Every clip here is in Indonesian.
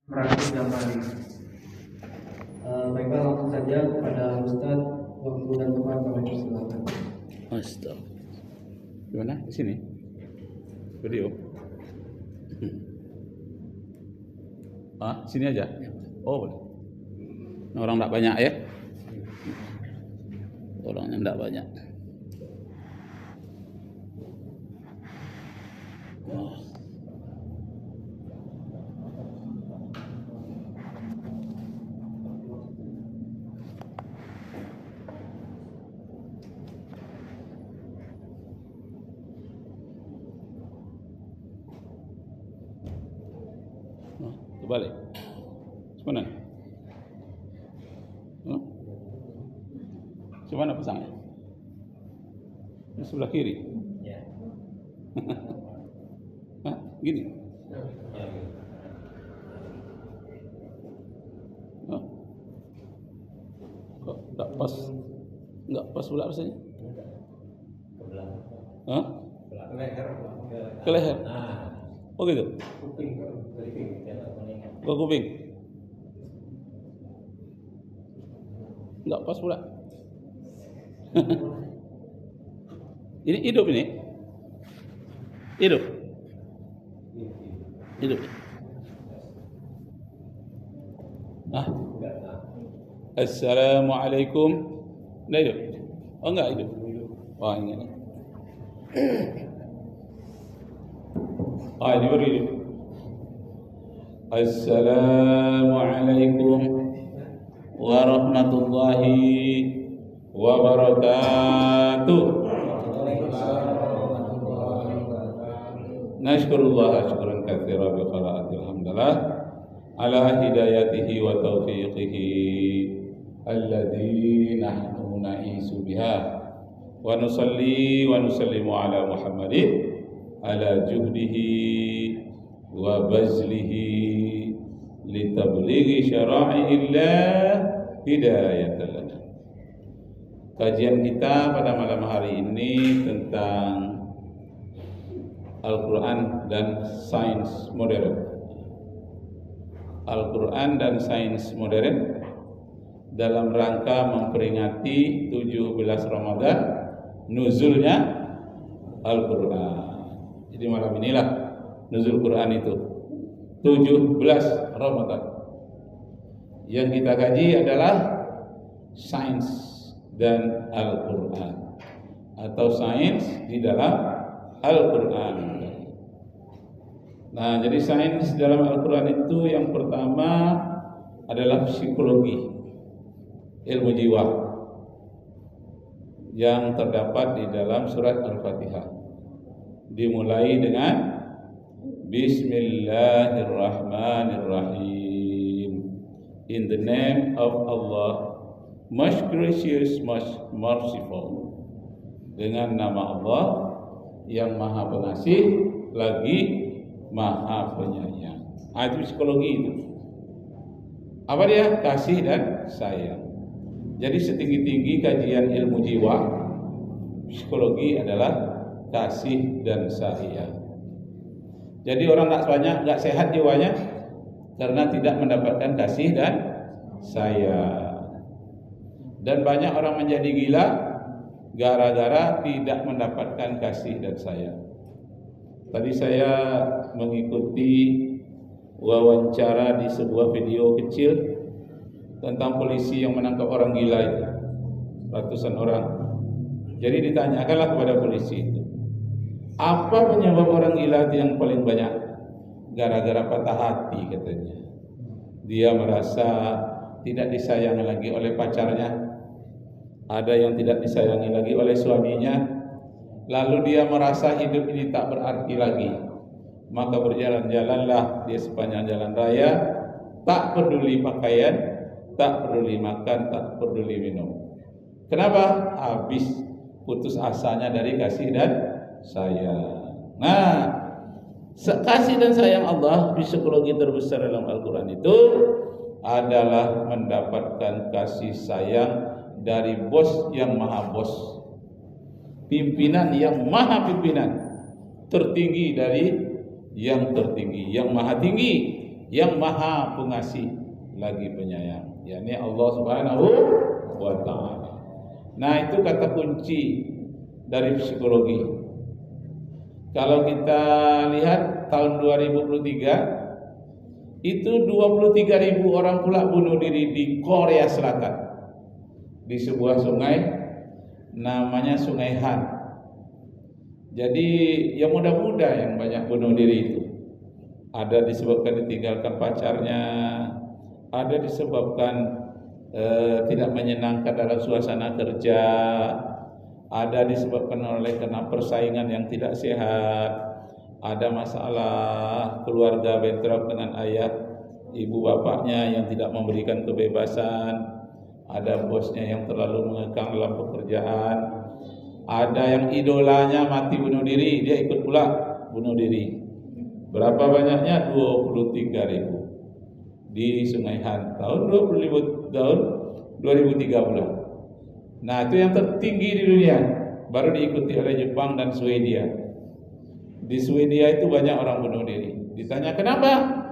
Praktik yang hari. Baiklah, langsung saja kepada Ustaz, waktu dan tempat kami persilakan. Astaga. Gimana? Di sini? Video. Sini aja. Oh, boleh. Orang enggak banyak ya? Orangnya enggak banyak. Terbalik. Mana? Mana pasangnya? Di sebelah kiri. Ya. Gini. Kok enggak pas? Enggak pas pula rasanya? Ke leher. Oh gitu. Ke kuping. Enggak pas pula. Ini hidup ini. Hidup. Assalamualaikum. Enggak hidup. Oh enggak hidup. Wah ini. Ini baru hidup. Assalamualaikum warahmatullahi wabarakatuh. Nashkurullah syukran katsiran bi qiraatil hamdalah ala hidayatihi wa taufiqihi alladzi nahnu na'isu biha wa nusalli wa nusallimu ala Muhammadin ala juhdihi wa bazlihi litablighi syara'i'illah hidayatan lana. Kajian kita pada malam hari ini tentang Al-Quran dan sains modern. Al-Quran dan sains modern dalam rangka memperingati 17 Ramadan nuzulnya Al-Quran. Jadi malam inilah nuzul Quran itu 17 Ramadan. Yang kita kaji adalah sains dan Al-Quran atau sains di dalam Al-Quran. Nah, jadi sains dalam Al-Quran itu yang pertama adalah psikologi, ilmu jiwa yang terdapat di dalam surat Al-Fatihah. Dimulai dengan Bismillahirrahmanirrahim. In the name of Allah, most gracious, most merciful. Dengan nama Allah yang Maha Pengasih lagi Maha Penyayang. Itu psikologi itu. Apa dia? Kasih dan sayang. Jadi setinggi-tinggi kajian ilmu jiwa, psikologi adalah kasih dan sayang. Jadi orang enggak sehat jiwanya karena tidak mendapatkan kasih dan sayang. Dan banyak orang menjadi gila gara-gara tidak mendapatkan kasih dan sayang. Tadi saya mengikuti wawancara di sebuah video kecil tentang polisi yang menangkap orang gila itu, ratusan orang. Jadi ditanyakanlah kepada polisi itu, apa penyebab orang gila itu yang paling banyak? Gara-gara patah hati katanya. Dia merasa tidak disayangi lagi oleh pacarnya. Ada yang tidak disayangi lagi oleh suaminya. Lalu dia merasa hidup ini tak berarti lagi. Maka berjalan-jalanlah dia sepanjang jalan raya, tak peduli pakaian, tak peduli makan, tak peduli minum. Kenapa? Habis putus asanya dari kasih dan sayang. Nah, kasih dan sayang Allah, psikologi terbesar dalam Al-Quran itu adalah mendapatkan kasih sayang dari bos yang maha bos, pimpinan yang maha pimpinan, tertinggi dari yang tertinggi, yang maha tinggi, yang Maha Pengasih lagi Penyayang, yakni Allah Subhanahu wa taala. Nah, itu kata kunci dari psikologi. Kalau kita lihat tahun 2023 itu 23.000 orang pula bunuh diri di Korea Selatan di sebuah sungai namanya Sungai Han. Jadi yang muda-muda yang banyak bunuh diri itu. Ada disebabkan ditinggalkan pacarnya, ada disebabkan tidak menyenangkan dalam suasana kerja, ada disebabkan oleh karena persaingan yang tidak sehat, ada masalah keluarga bentrok dengan ayah, ibu bapaknya yang tidak memberikan kebebasan, ada bosnya yang terlalu mengekang dalam pekerjaan, ada yang idolanya mati bunuh diri, dia ikut pula bunuh diri. Berapa banyaknya? 23.000 di Sungai Han tahun 2013. Nah, itu yang tertinggi di dunia, baru diikuti oleh Jepang dan Swedia. Di Swedia itu banyak orang bunuh diri. Ditanya kenapa?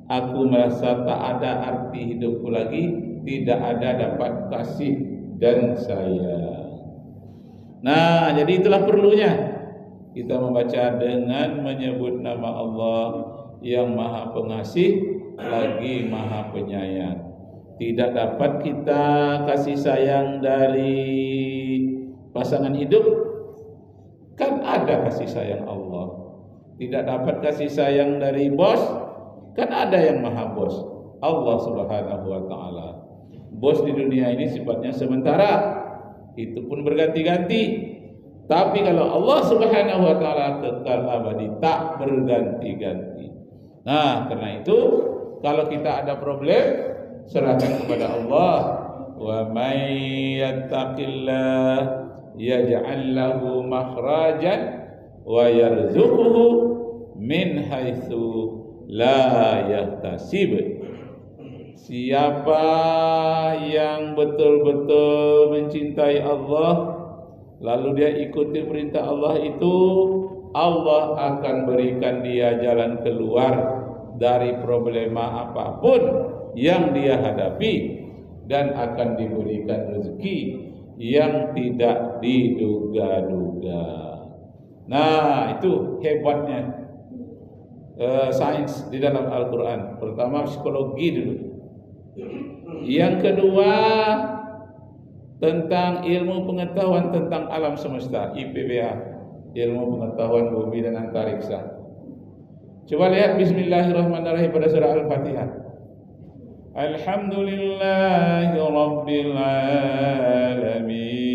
Aku merasa tak ada arti hidupku lagi, tidak ada dapat kasih dan sayang. Nah, jadi itulah perlunya kita membaca dengan menyebut nama Allah yang Maha Pengasih lagi Maha Penyayang. Tidak dapat kita kasih sayang dari pasangan hidup, kan ada kasih sayang Allah. Tidak dapat kasih sayang dari bos, kan ada yang Maha Bos, Allah Subhanahu wa taala. Bos di dunia ini sifatnya sementara, itu pun berganti-ganti. Tapi kalau Allah Subhanahu wa taala kekal abadi, tak berganti-ganti. Nah, karena itu kalau kita ada problem, serahkan kepada Allah. Wa may yattaqillah yaj'al lahu makhrajan wa yarzuquhu min haitsu la yahtasib. Siapa yang betul-betul mencintai Allah, lalu dia ikuti perintah Allah itu, Allah akan berikan dia jalan keluar dari problema apapun yang dia hadapi, dan akan diberikan rezeki yang tidak diduga-duga. Nah, itu hebatnya sains di dalam Al-Quran. Pertama psikologi dulu. Yang kedua tentang ilmu pengetahuan tentang alam semesta, IPBA, ilmu pengetahuan bumi dan antariksa. Coba lihat bismillahirrahmanirrahim pada surah Al-Fatihah. Alhamdulillahi Rabbil Alamin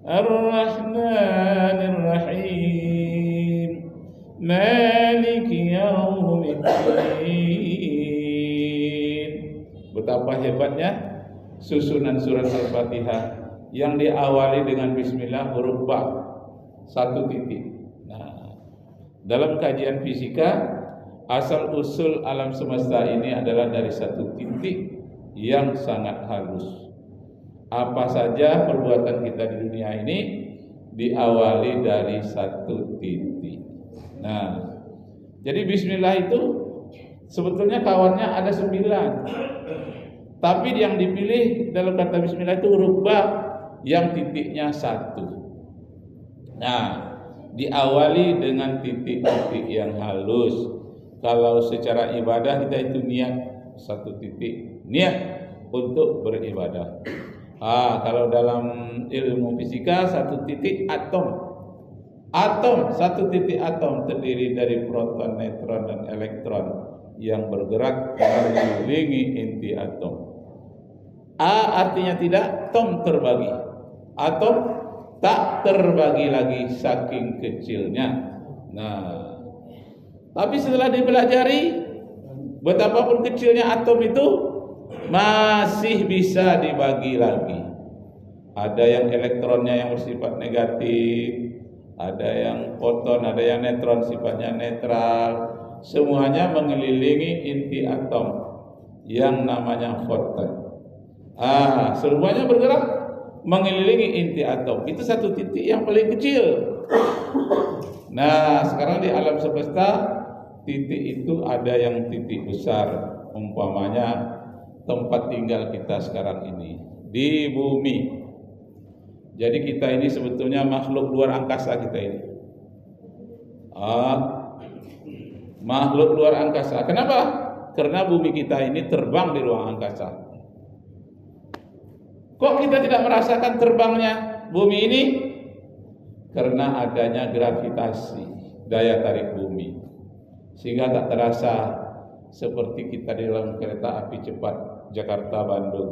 Ar-Rahmanir Rahim Maliki Yaumiddin. Betapa hebatnya susunan surat Al-Fatihah yang diawali dengan bismillah huruf ba, satu titik. Nah, dalam kajian fisika, asal usul alam semesta ini adalah dari satu titik yang sangat halus. Apa saja perbuatan kita di dunia ini diawali dari satu titik. Nah, jadi bismillah itu sebetulnya kawannya ada 9. Tapi yang dipilih dalam kata bismillah itu huruf ba yang titiknya 1. Nah, diawali dengan titik-titik yang halus. Kalau secara ibadah kita itu niat, satu titik niat untuk beribadah. Kalau dalam ilmu fisika satu titik atom. Atom, satu titik atom terdiri dari proton, neutron dan elektron yang bergerak mengelilingi inti atom. A artinya tidak, tom terbagi. Atom tak terbagi lagi saking kecilnya. Nah, tapi setelah dipelajari, betapapun kecilnya atom itu masih bisa dibagi lagi. Ada yang elektronnya yang bersifat negatif, ada yang proton, ada yang neutron sifatnya netral. Semuanya mengelilingi inti atom yang namanya foton. Semuanya bergerak mengelilingi inti atom. Itu satu titik yang paling kecil. Nah, sekarang di alam semesta titik itu ada yang titik besar, umpamanya tempat tinggal kita sekarang ini di bumi. Jadi kita ini sebetulnya makhluk luar angkasa kita ini. Makhluk luar angkasa. Kenapa? Karena bumi kita ini terbang di ruang angkasa. Kok kita tidak merasakan terbangnya bumi ini? Karena adanya gravitasi, daya tarik bumi, sehingga tak terasa seperti kita di dalam kereta api cepat Jakarta-Bandung.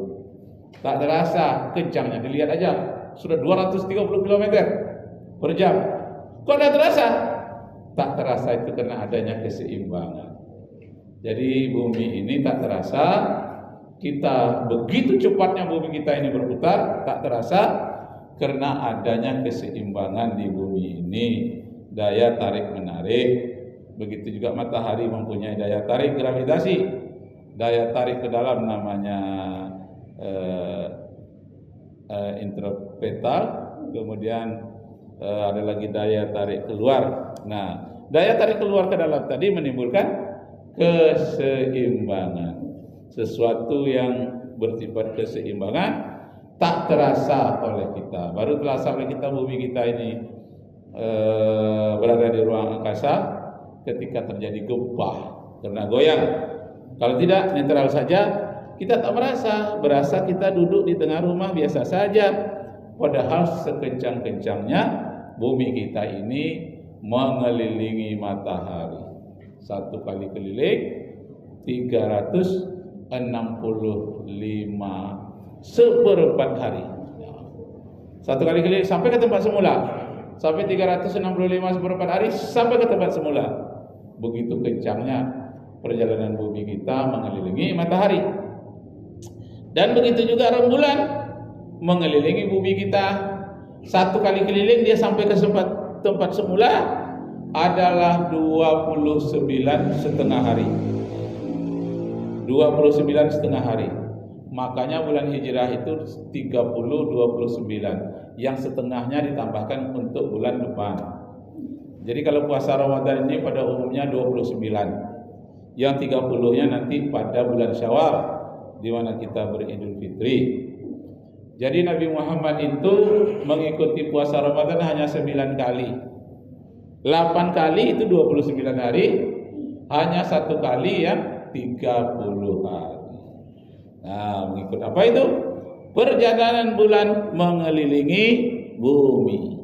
Tak terasa kencangnya, dilihat aja sudah 230 km per jam. Kok tidak terasa? Tak terasa itu karena adanya keseimbangan. Jadi bumi ini tak terasa, kita begitu cepatnya bumi kita ini berputar, tak terasa karena adanya keseimbangan di bumi ini, daya tarik menarik. Begitu juga matahari mempunyai daya tarik gravitasi, daya tarik ke dalam namanya intrapetal, kemudian ada lagi daya tarik keluar. Nah, daya tarik keluar ke dalam tadi menimbulkan keseimbangan. Sesuatu yang bersifat keseimbangan tak terasa oleh kita. Baru terasa oleh kita bumi kita ini berada di ruang angkasa ketika terjadi gempa karena goyang. Kalau tidak, netral saja, kita tak berasa kita duduk di tengah rumah biasa saja. Padahal sekencang-kencangnya bumi kita ini mengelilingi matahari. Satu kali keliling 365 seperempat hari. Satu kali keliling sampai ke tempat semula. Sampai 365 seperempat hari sampai ke tempat semula. Begitu kencangnya perjalanan bumi kita mengelilingi matahari. Dan begitu juga rembulan mengelilingi bumi kita. Satu kali keliling dia sampai ke tempat semula adalah 29 setengah hari. 29 setengah hari. Makanya bulan Hijrah itu 30-29, yang setengahnya ditambahkan untuk bulan depan. Jadi kalau puasa Ramadan ini pada umumnya 29, yang 30-nya nanti pada bulan Syawal, di mana kita beridul fitri. Jadi Nabi Muhammad itu mengikuti puasa Ramadan hanya 9 kali. 8 kali itu 29 hari, hanya 1 kali yang 30 hari. Nah, mengikut apa itu? Perjalanan bulan mengelilingi bumi.